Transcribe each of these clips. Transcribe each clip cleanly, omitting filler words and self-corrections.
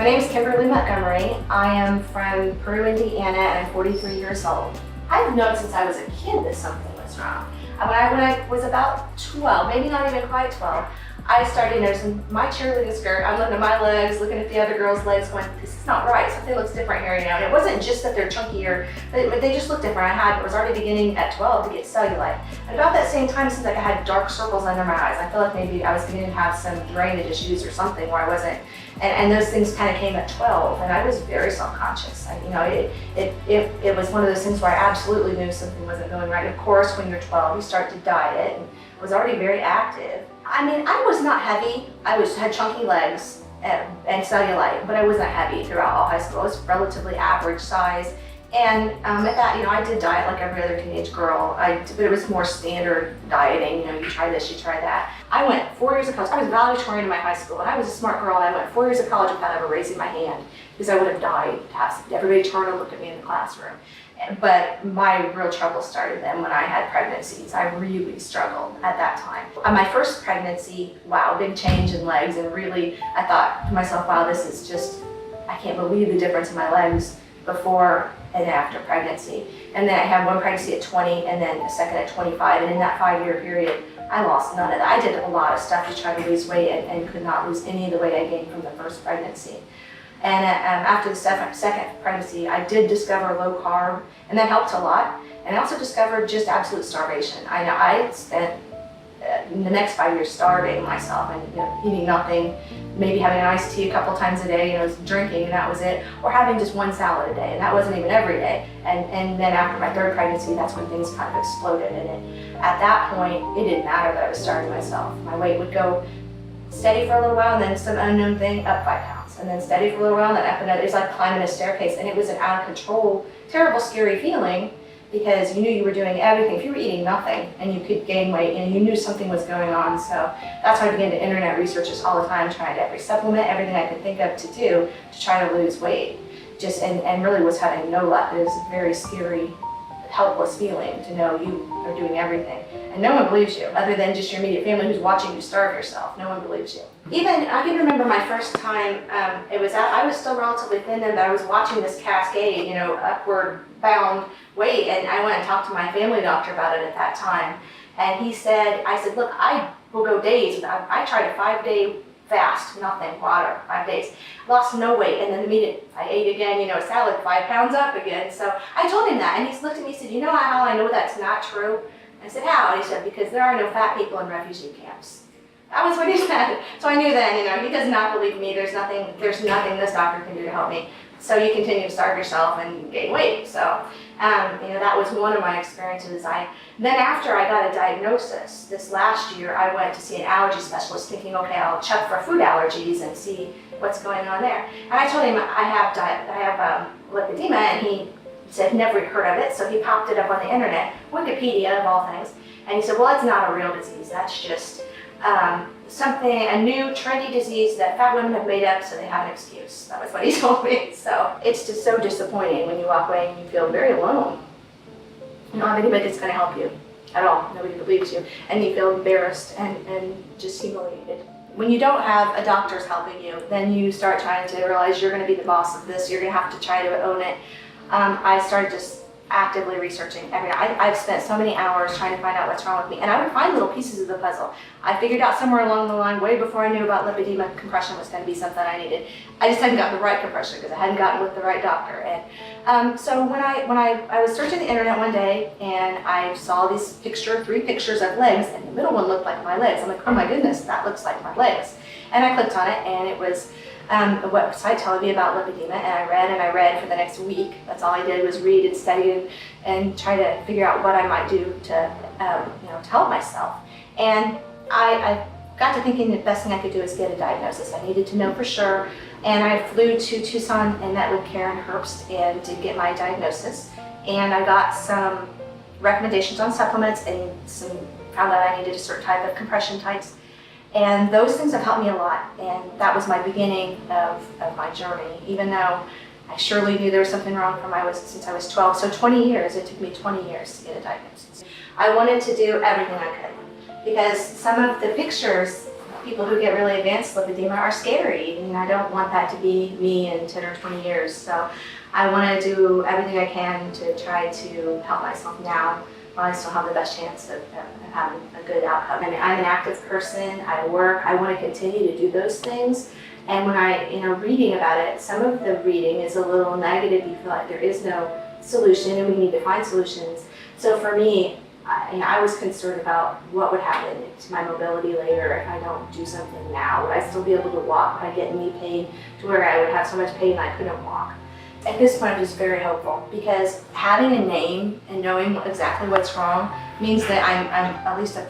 name is Kimberly Montgomery. I am from Peru, Indiana, and I'm 43 years old. I've known since I was a kid that something was wrong. When I was about 12, maybe not even quite 12, I started noticing my cheerleading skirt. I'm looking at my legs, looking at the other girls' legs, going, this is not right. Something looks different here, And it wasn't just that they're chunkier, but they just looked different. I was already beginning at 12 to get cellulite. And about that same time, it seems like I had dark circles under my eyes. I feel like maybe I was beginning to have some drainage issues or something where I wasn't. And those things kind of came at 12, and I was very self-conscious. It was one of those things where I absolutely knew something wasn't going right. Of course, when you're 12, you start to diet, and I was already very active. I was not heavy. Had chunky legs and cellulite, but I wasn't heavy throughout all high school. I was relatively average size. And at that, I did diet like every other teenage girl, but it was more standard dieting. You try this, you try that. I went 4 years of college. I was valedictorian in my high school, and I was a smart girl, and I went 4 years of college without ever raising my hand, because I would have died to have everybody turn and look at me in the classroom. But my real trouble started then when I had pregnancies. I really struggled at that time. On my first pregnancy, wow, big change in legs, and really, I thought to myself, wow, this is just, I can't believe the difference in my legs before and after pregnancy. And then I had one pregnancy at 20 and then a second at 25. And in that 5-year period, I lost none of that. I did a lot of stuff to try to lose weight and could not lose any of the weight I gained from the first pregnancy. And after the second pregnancy, I did discover low carb, and that helped a lot. And I also discovered just absolute starvation. I spent the next 5 years starving myself and eating nothing, maybe having an iced tea a couple times a day, drinking, and that was it, or having just one salad a day, and that wasn't even every day. And then after my third pregnancy, that's when things kind of exploded. And at that point, it didn't matter that I was starving myself. My weight would go steady for a little while, and then some unknown thing, up 5 pounds, and then steady for a little while, and then up another. It was like climbing a staircase, and it was an out of control, terrible, scary feeling, because you knew you were doing everything. If you were eating nothing and you could gain weight, and you knew something was going on. So that's why I began to internet research this all the time, trying to every supplement, everything I could think of to do to try to lose weight. And really was having no luck. It was a very scary, helpless feeling to know you are doing everything. And no one believes you, other than just your immediate family who's watching you starve yourself. No one believes you. Even, I can remember my first time, I was still relatively thin then, but I was watching this cascade, upward bound weight, and I went and talked to my family doctor about it at that time. And I said, look, I will go days. I tried a 5-day fast, nothing, water, 5 days. Lost no weight, and then immediately I ate again, salad, 5 pounds up again. So I told him that, and he looked at me and said, you know how I know that's not true? I said, how? And he said, because there are no fat people in refugee camps. That was what he said. So I knew then, he does not believe me. There's nothing this doctor can do to help me. So you continue to starve yourself and gain weight. So, that was one of my experiences. Then after I got a diagnosis, this last year, I went to see an allergy specialist thinking, okay, I'll check for food allergies and see what's going on there. And I told him I have lipedema, and he said never heard of it. So he popped it up on the internet, Wikipedia of all things. And he said, well, it's not a real disease. That's just a new trendy disease that fat women have made up so they have an excuse. That was what he told me. So it's just so disappointing when you walk away and you feel very alone. You don't have anybody that's going to help you at all. Nobody believes you. And you feel embarrassed and just humiliated. When you don't have a doctor's helping you, then you start trying to realize you're going to be the boss of this. You're going to have to try to own it. I started just actively researching everything. I've spent so many hours trying to find out what's wrong with me, and I would find little pieces of the puzzle. I figured out somewhere along the line, way before I knew about lipedema, compression was going to be something I needed. I just hadn't got the right compression because I hadn't gotten with the right doctor. And so when I was searching the internet one day, and I saw these 3 pictures of legs, and the middle one looked like my legs. I'm like, oh my goodness, that looks like my legs. And I clicked on it, and it was a website telling me about lipedema, and I read for the next week. That's all I did was read and study and try to figure out what I might do to help myself. And I got to thinking the best thing I could do is get a diagnosis. I needed to know for sure, and I flew to Tucson and met with Karen Herbst and to get my diagnosis. And I got some recommendations on supplements and found out I needed a certain type of compression tights. And those things have helped me a lot, and that was my beginning of my journey, even though I surely knew there was something wrong since I was 12. So 20 years, it took me 20 years to get a diagnosis. I wanted to do everything I could, because some of the pictures people who get really advanced lipedema are scary, and I don't want that to be me in 10 or 20 years. So I want to do everything I can to try to help myself now while I still have the best chance of having a good outcome. I mean, I'm an active person, I work, I want to continue to do those things. And when reading about it, some of the reading is a little negative. You feel like there is no solution and we need to find solutions. So for me, I was concerned about what would happen to my mobility later if I don't do something now. Would I still be able to walk? Would I get knee pain to where I would have so much pain I couldn't walk? At this point, I'm just very hopeful because having a name and knowing exactly what's wrong means that I'm at least a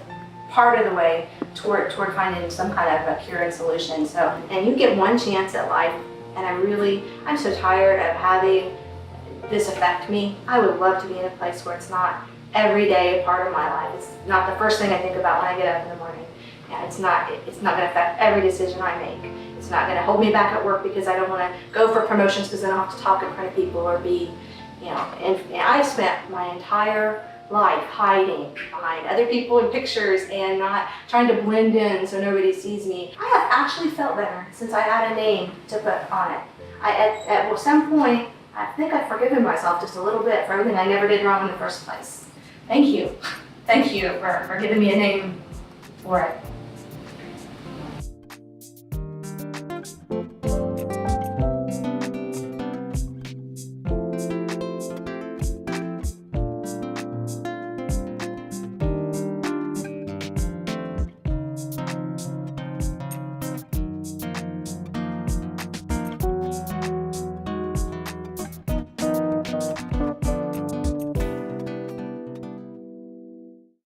part of the way toward finding some kind of a cure and solution. So, and you get one chance at life, and I'm so tired of having this affect me. I would love to be in a place where it's not every day a part of my life. It's not the first thing I think about when I get up in the morning. Yeah, it's not going to affect every decision I make. It's not going to hold me back at work because I don't want to go for promotions because I don't have to talk in front of people or be, and I spent my entire life hiding behind other people in pictures and not trying to blend in so nobody sees me. I have actually felt better since I had a name to put on it. At some point, I think I've forgiven myself just a little bit for everything I never did wrong in the first place. Thank you. Thank you for giving me a name for it.